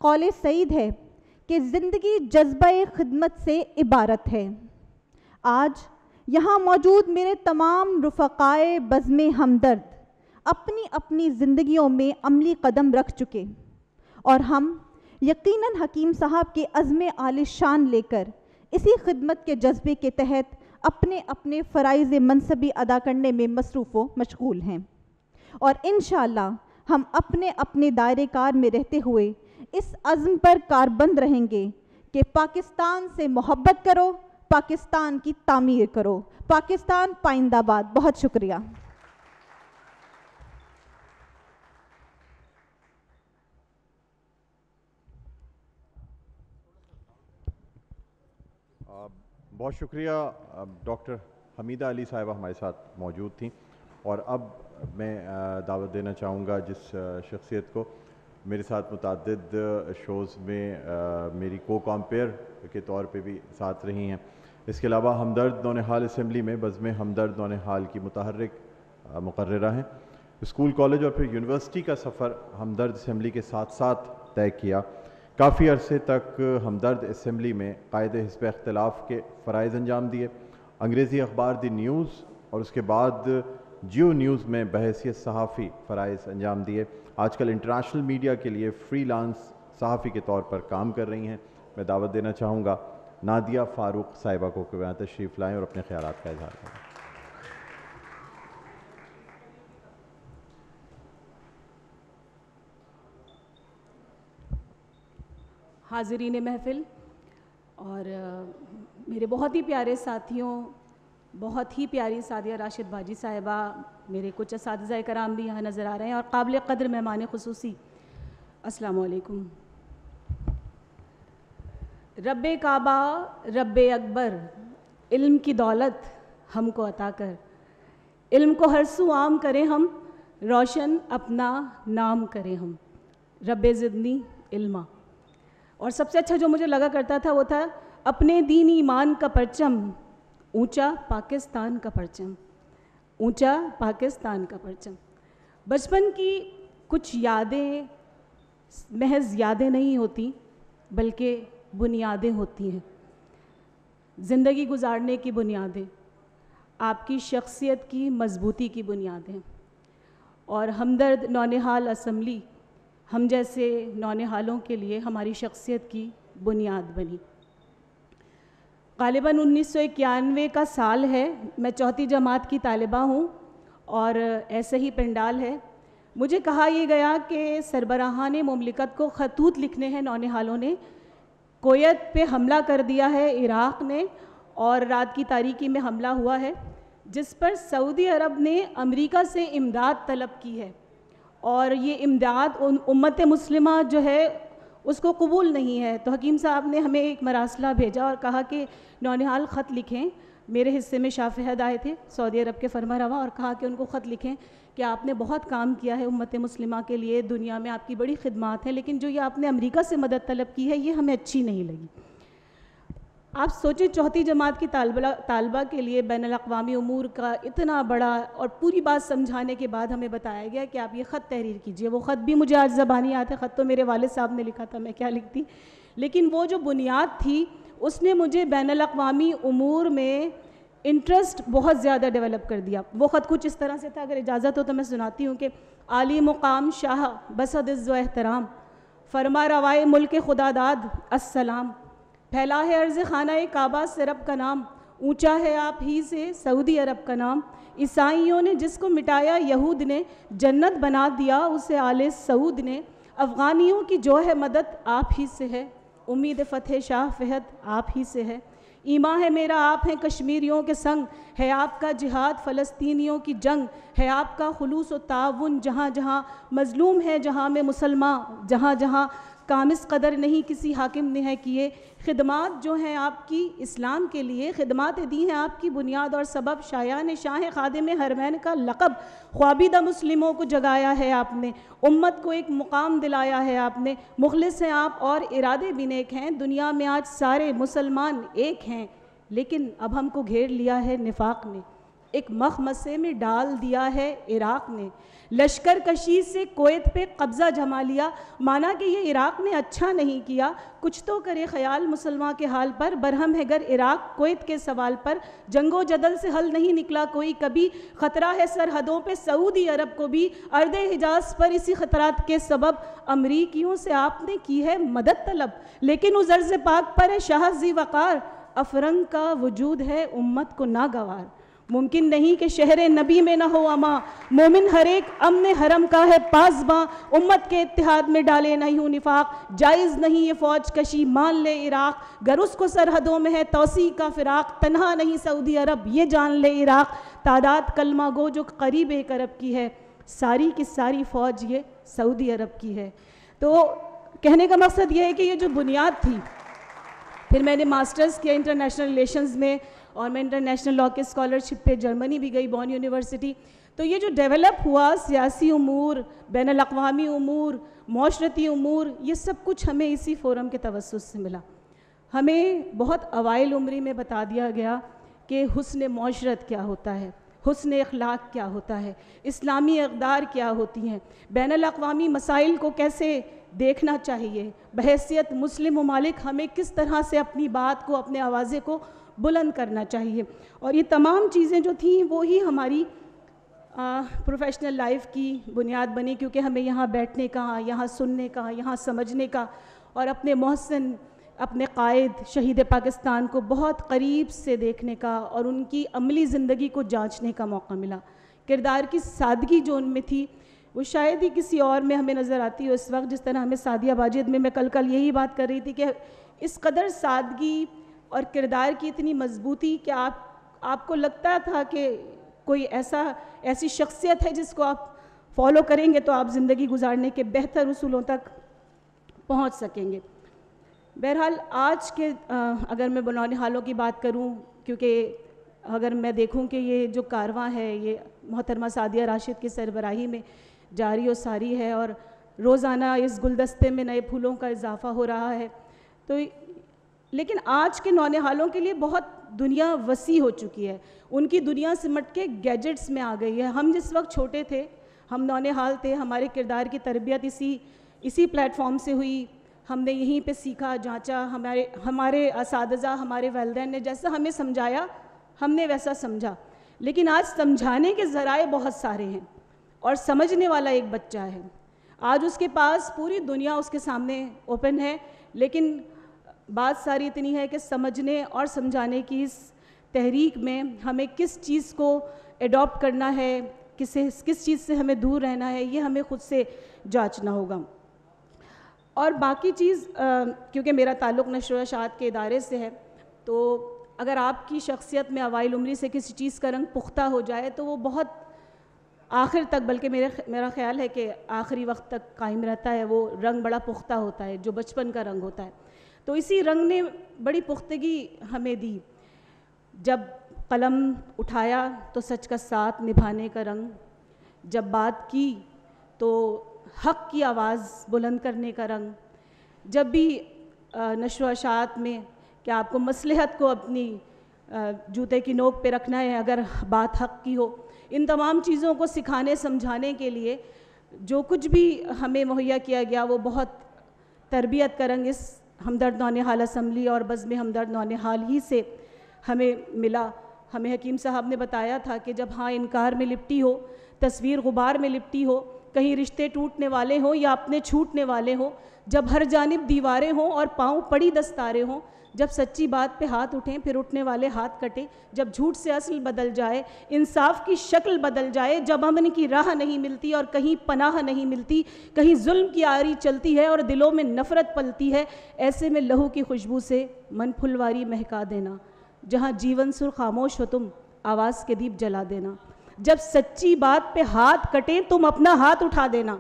قول سعید ہے کہ زندگی جذبہ خدمت سے عبارت ہے۔ آج یہاں موجود میرے تمام رفقائے بزم ہمدرد اپنی اپنی زندگیوں میں عملی قدم رکھ چکے، اور ہم یقیناً حکیم صاحب کے عزم عالی شان لے کر اسی خدمت کے جذبے کے تحت اپنے اپنے فرائض منصبی ادا کرنے میں مصروف و مشغول ہیں، اور انشاءاللہ ہم اپنے اپنے دائرے کار میں رہتے ہوئے اس عزم پر کاربند رہیں گے کہ پاکستان سے محبت کرو، پاکستان کی تعمیر کرو۔ پاکستان پائندہ باد۔ بہت شکریہ۔ بہت شکریہ ڈاکٹر حمیدہ علی صاحبہ ہمارے ساتھ موجود تھیں، اور اب میں دعوت دینا چاہوں گا جس شخصیت کو میرے ساتھ متعدد شوز میں میری کو کامپیئر کے طور پہ بھی ساتھ رہی ہیں، اس کے علاوہ ہمدرد نونہال اسمبلی میں بزم ہمدرد نونہال کی متحرک مقررہ ہیں۔ اسکول، کالج اور پھر یونیورسٹی کا سفر ہمدرد اسمبلی کے ساتھ ساتھ طے کیا۔ کافی عرصے تک ہمدرد اسمبلی میں قائد حزب اختلاف کے فرائض انجام دیے، انگریزی اخبار دی نیوز اور اس کے بعد جیو نیوز میں بحیثیت صحافی فرائض انجام دیے۔ آج کل انٹرنیشنل میڈیا کے لیے فری لانس صحافی کے طور پر کام کر رہی ہیں۔ میں دعوت دینا چاہوں گا نادیہ فاروق صاحبہ کو کہ وہ یہاں تشریف لائیں اور اپنے خیالات کا اظہار کریں۔ حاضرین محفل اور میرے بہت ہی پیارے ساتھیوں، بہت ہی پیاری سعدیہ راشد باجی صاحبہ، میرے کچھ اساتذہ کرام بھی یہاں نظر آ رہے ہیں، اور قابل قدر مہمان خصوصی، السلام علیکم۔ رب کعبہ، رب اکبر، علم کی دولت ہم کو عطا کر، علم کو ہر سو عام کریں ہم، روشن اپنا نام کریں ہم، رب زدنی علما۔ اور سب سے اچھا جو مجھے لگا کرتا تھا وہ تھا اپنے دین ایمان کا پرچم، اونچا پاکستان کا پرچم، اونچا پاکستان کا پرچم۔ بچپن کی کچھ یادیں محض یادیں نہیں ہوتی بلکہ بنیادیں ہوتی ہیں، زندگی گزارنے کی بنیادیں، آپ کی شخصیت کی مضبوطی کی بنیادیں، اور ہمدرد نونہال اسمبلی ہم جیسے نونہالوں کے لیے ہماری شخصیت کی بنیاد بنی۔ غالباً 1991 کا سال ہے، میں چوتھی جماعت کی طالبہ ہوں، اور ایسے ہی پنڈال ہے۔ مجھے کہا یہ گیا کہ سربراہان مملکت کو خطوط لکھنے ہیں نونہالوں نے، کویت پہ حملہ کر دیا ہے عراق نے، اور رات کی تاریکی میں حملہ ہوا ہے جس پر سعودی عرب نے امریکہ سے امداد طلب کی ہے، اور یہ امداد امت مسلمہ جو ہے اس کو قبول نہیں ہے۔ تو حکیم صاحب نے ہمیں ایک مراسلہ بھیجا اور کہا کہ نونہال خط لکھیں۔ میرے حصے میں شاہ فہد آئے تھے سعودی عرب کے فرما روا، اور کہا کہ ان کو خط لکھیں کہ آپ نے بہت کام کیا ہے امت مسلمہ کے لیے، دنیا میں آپ کی بڑی خدمات ہیں، لیکن جو یہ آپ نے امریکہ سے مدد طلب کی ہے یہ ہمیں اچھی نہیں لگی۔ آپ سوچیں چوتھی جماعت کی طالبہ کے لیے بین الاقوامی امور کا اتنا بڑا، اور پوری بات سمجھانے کے بعد ہمیں بتایا گیا کہ آپ یہ خط تحریر کیجئے۔ وہ خط بھی مجھے آج زبانی آتے، خط تو میرے والد صاحب نے لکھا تھا، میں کیا لکھتی، لیکن وہ جو بنیاد تھی اس نے مجھے بین الاقوامی امور میں انٹرسٹ بہت زیادہ ڈیولپ کر دیا۔ وہ خط کچھ اس طرح سے تھا، اگر اجازت ہو تو میں سناتی ہوں کہ عالی مقام شاہ بسد عز و احترام، فرما روائے ملک خدا داد السلام، پھیلا ہے عرض خانہ کعبہ سے رب کا نام، اونچا ہے آپ ہی سے سعودی عرب کا نام، عیسائیوں نے جس کو مٹایا یہود نے، جنت بنا دیا اسے آل سعود نے، افغانیوں کی جو ہے مدد آپ ہی سے ہے، امید فتح شاہ فہد آپ ہی سے ہے، ایمان ہے میرا آپ ہیں کشمیریوں کے سنگ، ہے آپ کا جہاد فلسطینیوں کی جنگ، ہے آپ کا خلوص و تعاون جہاں جہاں مظلوم ہے جہاں میں مسلمان، جہاں جہاں کام اس قدر نہیں کسی حاکم نے ہے کیے، خدمات جو ہیں آپ کی اسلام کے لیے، خدمات دی ہیں آپ کی بنیاد اور سبب، شایان شاہ خادم حرمین کا لقب، خوابیدہ مسلموں کو جگایا ہے آپ نے، امت کو ایک مقام دلایا ہے آپ نے، مخلص ہیں آپ اور ارادے بھی نیک ہیں، دنیا میں آج سارے مسلمان ایک ہیں، لیکن اب ہم کو گھیر لیا ہے نفاق نے، ایک مخمصے میں ڈال دیا ہے عراق نے، لشکر کشی سے کویت پہ قبضہ جما لیا. مانا کہ یہ عراق نے اچھا نہیں کیا، کچھ تو کرے خیال مسلمان کے حال پر. برہم ہے گر عراق کویت کے سوال پر، جنگ و جدل سے حل نہیں نکلا کوئی کبھی. خطرہ ہے سرحدوں پہ سعودی عرب کو بھی، ارض حجاز پر اسی خطرات کے سبب. امریکیوں سے آپ نے کی ہے مدد طلب، لیکن اس ارض پاک پر ہے شاہ ذی وقار. افرنگ کا وجود ہے امت کو ناگوار، ممکن نہیں کہ شہر نبی میں نہ ہو اما. مومن ہر ایک امن حرم کا ہے پاسباں، امت کے اتحاد میں ڈالے نہیں ہوں نفاق. جائز نہیں یہ فوج کشی مان لے عراق، گر اس کو سرحدوں میں ہے توسیع کا فراق. تنہا نہیں سعودی عرب یہ جان لے عراق، تعداد کلمہ گو جو قریب 1 ارب کی ہے، ساری کی ساری فوج یہ سعودی عرب کی ہے. تو کہنے کا مقصد یہ ہے کہ یہ جو بنیاد تھی، پھر میں نے ماسٹرز کیا انٹرنیشنل ریلیشنز میں، اور میں انٹرنیشنل لاء کے اسکالرشپ پہ جرمنی بھی گئی، بون یونیورسٹی. تو یہ جو ڈیولپ ہوا سیاسی امور، بین الاقوامی امور، معاشرتی امور، یہ سب کچھ ہمیں اسی فورم کے توسط سے ملا. ہمیں بہت اوائل عمری میں بتا دیا گیا کہ حسن معاشرت کیا ہوتا ہے، حسن اخلاق کیا ہوتا ہے، اسلامی اقدار کیا ہوتی ہیں، بین الاقوامی مسائل کو کیسے دیکھنا چاہیے، بحیثیت مسلم ممالک ہمیں کس طرح سے اپنی بات کو، اپنے آوازے کو بلند کرنا چاہیے. اور یہ تمام چیزیں جو تھیں وہی ہماری پروفیشنل لائف کی بنیاد بنی، کیونکہ ہمیں یہاں بیٹھنے کا، یہاں سننے کا، یہاں سمجھنے کا، اور اپنے محسن، اپنے قائد شہید پاکستان کو بہت قریب سے دیکھنے کا اور ان کی عملی زندگی کو جانچنے کا موقع ملا. کردار کی سادگی جو ان میں تھی وہ شاید ہی کسی اور میں ہمیں نظر آتی ہو اس وقت، جس طرح ہمیں سعدیہ واجد میں کل یہی بات کر رہی تھی کہ اس قدر سادگی اور کردار کی اتنی مضبوطی کہ آپ کو لگتا تھا کہ کوئی ایسی شخصیت ہے جس کو آپ فالو کریں گے تو آپ زندگی گزارنے کے بہتر اصولوں تک پہنچ سکیں گے. بہرحال آج کے اگر میں بنانے حالوں کی بات کروں، کیونکہ اگر میں دیکھوں کہ یہ جو کارواں ہے یہ محترمہ سعدیہ راشد کی سربراہی میں جاری و ساری ہے، اور روزانہ اس گلدستے میں نئے پھولوں کا اضافہ ہو رہا ہے. تو لیکن آج کے نونہالوں کے لیے بہت دنیا وسیع ہو چکی ہے، ان کی دنیا سمٹ کے گیجٹس میں آ گئی ہے. ہم جس وقت چھوٹے تھے، ہم نونہال تھے، ہمارے کردار کی تربیت اسی پلیٹ فارم سے ہوئی. ہم نے یہیں پہ سیکھا، جانچا، ہمارے اساتذہ، ہمارے والدین نے جیسا ہمیں سمجھایا ہم نے ویسا سمجھا. لیکن آج سمجھانے کے ذرائع بہت سارے ہیں اور سمجھنے والا ایک بچہ ہے. آج اس کے پاس پوری دنیا اس کے سامنے اوپن ہے، لیکن بات ساری اتنی ہے کہ سمجھنے اور سمجھانے کی اس تحریک میں ہمیں کس چیز کو ایڈاپٹ کرنا ہے، کس چیز سے ہمیں دور رہنا ہے، یہ ہمیں خود سے جانچنا ہوگا. اور باقی چیز کیونکہ میرا تعلق نشر و اشاعت کے ادارے سے ہے، تو اگر آپ کی شخصیت میں اوائل عمری سے کسی چیز کا رنگ پختہ ہو جائے تو وہ بہت آخر تک، بلکہ میرا خیال ہے کہ آخری وقت تک قائم رہتا ہے. وہ رنگ بڑا پختہ ہوتا ہے جو بچپن کا رنگ ہوتا ہے. تو اسی رنگ نے بڑی پختگی ہمیں دی. جب قلم اٹھایا تو سچ کا ساتھ نبھانے کا رنگ، جب بات کی تو حق کی آواز بلند کرنے کا رنگ، جب بھی نشر و اشاعت میں کہ آپ کو مصلحت کو اپنی جوتے کی نوک پہ رکھنا ہے اگر بات حق کی ہو، ان تمام چیزوں کو سکھانے سمجھانے کے لیے جو کچھ بھی ہمیں مہیا کیا گیا وہ بہت تربیت کا رنگ اس ہمدرد نونہال اسمبلی اور بزم ہمدرد نونہال ہی سے ہمیں ملا. ہمیں حکیم صاحب نے بتایا تھا کہ جب ہاں انکار میں لپٹی ہو، تصویر غبار میں لپٹی ہو، کہیں رشتے ٹوٹنے والے ہوں یا اپنے چھوٹنے والے ہوں، جب ہر جانب دیواریں ہوں اور پاؤں پڑی دستاریں ہوں، جب سچی بات پہ ہاتھ اٹھیں پھر اٹھنے والے ہاتھ کٹیں، جب جھوٹ سے اصل بدل جائے، انصاف کی شکل بدل جائے، جب امن کی راہ نہیں ملتی اور کہیں پناہ نہیں ملتی، کہیں ظلم کی آری چلتی ہے اور دلوں میں نفرت پلتی ہے، ایسے میں لہو کی خوشبو سے من پھلواری مہکا دینا. جہاں جیون سر خاموش ہو تم آواز کے دیپ جلا دینا. جب سچی بات پہ ہاتھ کٹیں تم اپنا ہاتھ اٹھا دینا.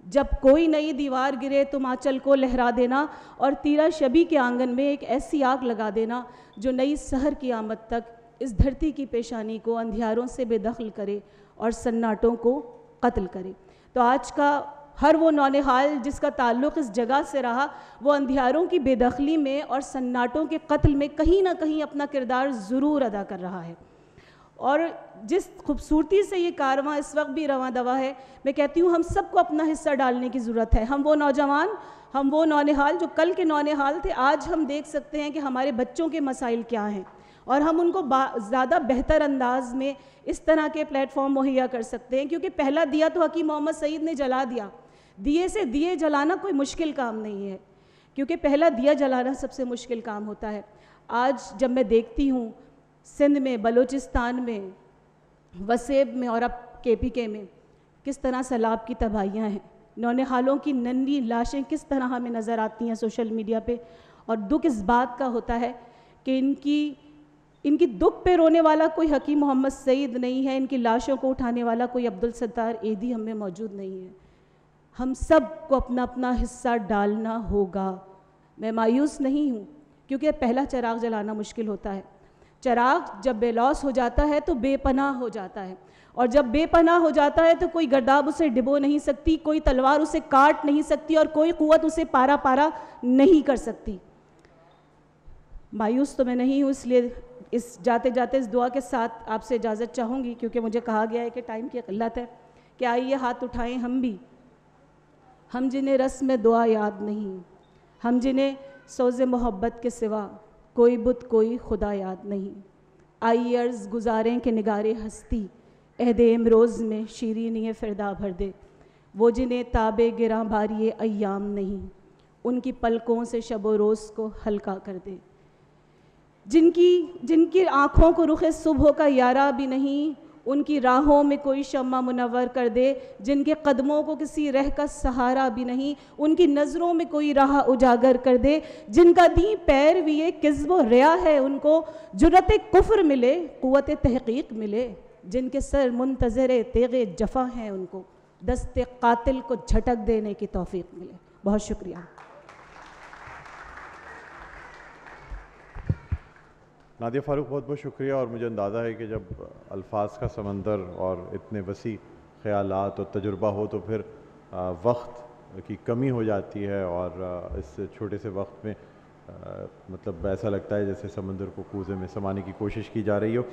جب کوئی نئی دیوار گرے تم آنچل کو لہرا دینا اور تیرا شبی کے آنگن میں ایک ایسی آگ لگا دینا جو نئی سحر کی آمد تک اس دھرتی کی پیشانی کو اندھیاروں سے بے دخل کرے اور سناٹوں کو قتل کرے. تو آج کا ہر وہ نونہال جس کا تعلق اس جگہ سے رہا، وہ اندھیاروں کی بے دخلی میں اور سناٹوں کے قتل میں کہیں نہ کہیں اپنا کردار ضرور ادا کر رہا ہے. اور جس خوبصورتی سے یہ کارواں اس وقت بھی رواں دوا ہے، میں کہتی ہوں ہم سب کو اپنا حصہ ڈالنے کی ضرورت ہے. ہم وہ نوجوان، ہم وہ نونہال جو کل کے نونہال تھے، آج ہم دیکھ سکتے ہیں کہ ہمارے بچوں کے مسائل کیا ہیں، اور ہم ان کو زیادہ بہتر انداز میں اس طرح کے پلیٹ فارم مہیا کر سکتے ہیں. کیونکہ پہلا دیا تو حکیم محمد سعید نے جلا دیا. دیے سے دیے جلانا کوئی مشکل کام نہیں ہے، کیونکہ پہلا دیا جلانا سب سے مشکل کام ہوتا ہے. آج جب میں دیکھتی ہوں سندھ میں، بلوچستان میں، وسیب میں اور اب KPK میں کس طرح سیلاب کی تباہیاں ہیں، نونہالوں کی ننھی لاشیں کس طرح ہمیں نظر آتی ہیں سوشل میڈیا پہ، اور دکھ اس بات کا ہوتا ہے کہ ان کی دکھ پہ رونے والا کوئی حکیم محمد سعید نہیں ہے، ان کی لاشوں کو اٹھانے والا کوئی عبدالستار ایدھی ہم میں موجود نہیں ہے. ہم سب کو اپنا اپنا حصہ ڈالنا ہوگا. میں مایوس نہیں ہوں، کیونکہ پہلا چراغ جلانا مشکل ہوتا ہے. چراغ جب بے لوث ہو جاتا ہے تو بے پناہ ہو جاتا ہے، اور جب بے پناہ ہو جاتا ہے تو کوئی گرداب اسے ڈبو نہیں سکتی، کوئی تلوار اسے کاٹ نہیں سکتی، اور کوئی قوت اسے پارا پارا نہیں کر سکتی. مایوس تو میں نہیں ہوں، اس لیے اس جاتے جاتے اس دعا کے ساتھ آپ سے اجازت چاہوں گی، کیونکہ مجھے کہا گیا ہے کہ ٹائم کی قلت ہے، کہ آئیے ہاتھ اٹھائیں ہم بھی، ہم جنہیں رسم دعا یاد نہیں، ہم جنہیں سوز محبت کے سوا کوئی بت کوئی خدا یاد نہیں. آئیے عرض گزاریں کہ نگار ہستی عہد امروز میں شیرینی فردا بھر دے. وہ جنہیں تاب گراں باری ایام نہیں، ان کی پلکوں سے شب و روز کو ہلکا کر دے. جن کی آنکھوں کو رخ صبح کا یارہ بھی نہیں، ان کی راہوں میں کوئی شمع منور کر دے. جن کے قدموں کو کسی رہ کا سہارا بھی نہیں، ان کی نظروں میں کوئی راہ اجاگر کر دے. جن کا دین پیر بھی یہ کذب و ریا ہے، ان کو جرأت کفر ملے، قوت تحقیق ملے. جن کے سر منتظر تیغ جفا ہیں، ان کو دست قاتل کو جھٹک دینے کی توفیق ملے. بہت شکریہ. نادیہ فاروق، بہت بہت شکریہ. اور مجھے اندازہ ہے کہ جب الفاظ کا سمندر اور اتنے وسیع خیالات اور تجربہ ہو تو پھر وقت کی کمی ہو جاتی ہے، اور اس چھوٹے سے وقت میں مطلب ایسا لگتا ہے جیسے سمندر کو کوزے میں سمانے کی کوشش کی جا رہی ہو.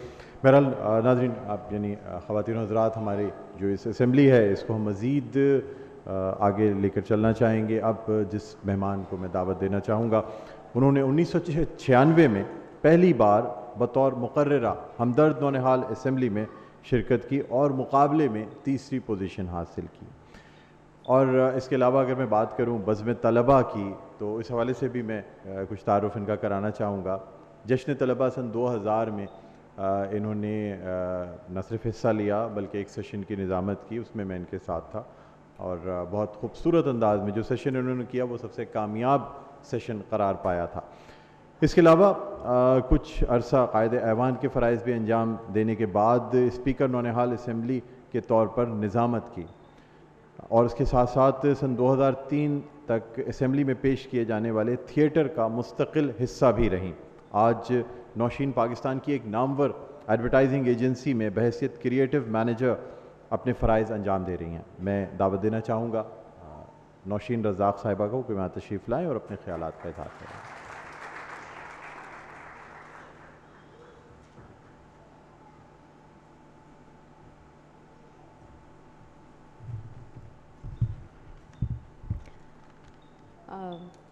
بہرحال ناظرین، آپ یعنی خواتین و حضرات، ہماری جو اس اسمبلی ہے اس کو ہم مزید آگے لے کر چلنا چاہیں گے. اب جس مہمان کو میں دعوت دینا چاہوں گا، انہوں نے 1996 میں پہلی بار بطور مقررہ ہمدرد نونہال اسمبلی میں شرکت کی اور مقابلے میں تیسری پوزیشن حاصل کی. اور اس کے علاوہ اگر میں بات کروں بزم طلبہ کی، تو اس حوالے سے بھی میں کچھ تعارف ان کا کرانا چاہوں گا. جشن طلبہ سن 2000 میں انہوں نے نہ صرف حصہ لیا بلکہ ایک سیشن کی نظامت کی، اس میں ان کے ساتھ تھا، اور بہت خوبصورت انداز میں جو سیشن انہوں نے کیا وہ سب سے کامیاب سیشن قرار پایا تھا. اس کے علاوہ کچھ عرصہ قائد ایوان کے فرائض بھی انجام دینے کے بعد اسپیکر نونہال اسمبلی کے طور پر نظامت کی، اور اس کے ساتھ ساتھ سن 2003 تک اسمبلی میں پیش کیے جانے والے تھیٹر کا مستقل حصہ بھی رہیں. آج نوشین پاکستان کی ایک نامور ایڈورٹائزنگ ایجنسی میں بحیثیت کریٹو مینیجر اپنے فرائض انجام دے رہی ہیں. میں دعوت دینا چاہوں گا نوشین رزاق صاحبہ کو کہ وہاں تشریف لائیں اور اپنے خیالات کا اظہار کریں.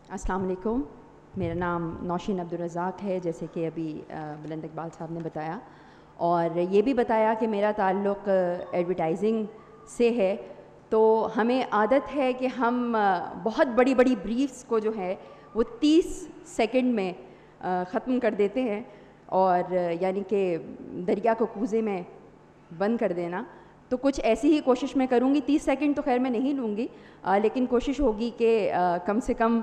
السلام علیکم. میرا نام نوشین عبدالرزاق ہے، جیسے کہ ابھی بلند اقبال صاحب نے بتایا، اور یہ بھی بتایا کہ میرا تعلق ایڈورٹائزنگ سے ہے. تو ہمیں عادت ہے کہ ہم بہت بڑی بڑی بریفس کو جو ہے وہ 30 سیکنڈ میں ختم کر دیتے ہیں، اور یعنی کہ دریا کو کوزے میں بند کر دینا. تو کچھ ایسی ہی کوشش میں کروں گی. 30 سیکنڈ تو خیر میں نہیں لوں گی، لیکن کوشش ہوگی کہ کم سے کم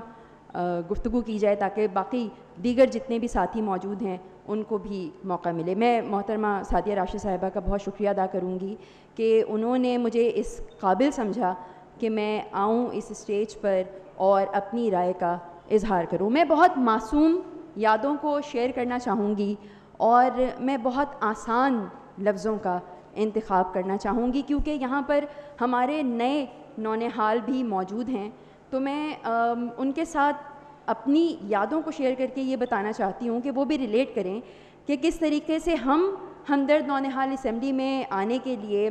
گفتگو کی جائے تاکہ باقی دیگر جتنے بھی ساتھی موجود ہیں ان کو بھی موقع ملے. میں محترمہ سعدیہ راشد صاحبہ کا بہت شکریہ ادا کروں گی کہ انہوں نے مجھے اس قابل سمجھا کہ میں آؤں اس اسٹیج پر اور اپنی رائے کا اظہار کروں. میں بہت معصوم یادوں کو شیئر کرنا چاہوں گی، اور میں بہت آسان لفظوں کا انتخاب کرنا چاہوں گی کیونکہ یہاں پر ہمارے نئے نونہال بھی موجود ہیں. تو میں ان کے ساتھ اپنی یادوں کو شیئر کر کے یہ بتانا چاہتی ہوں کہ وہ بھی ریلیٹ کریں کہ کس طریقے سے ہم ہمدرد نونہال اسمبلی میں آنے کے لیے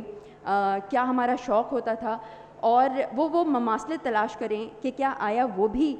کیا ہمارا شوق ہوتا تھا، اور وہ مماثلت تلاش کریں کہ کیا آیا وہ بھی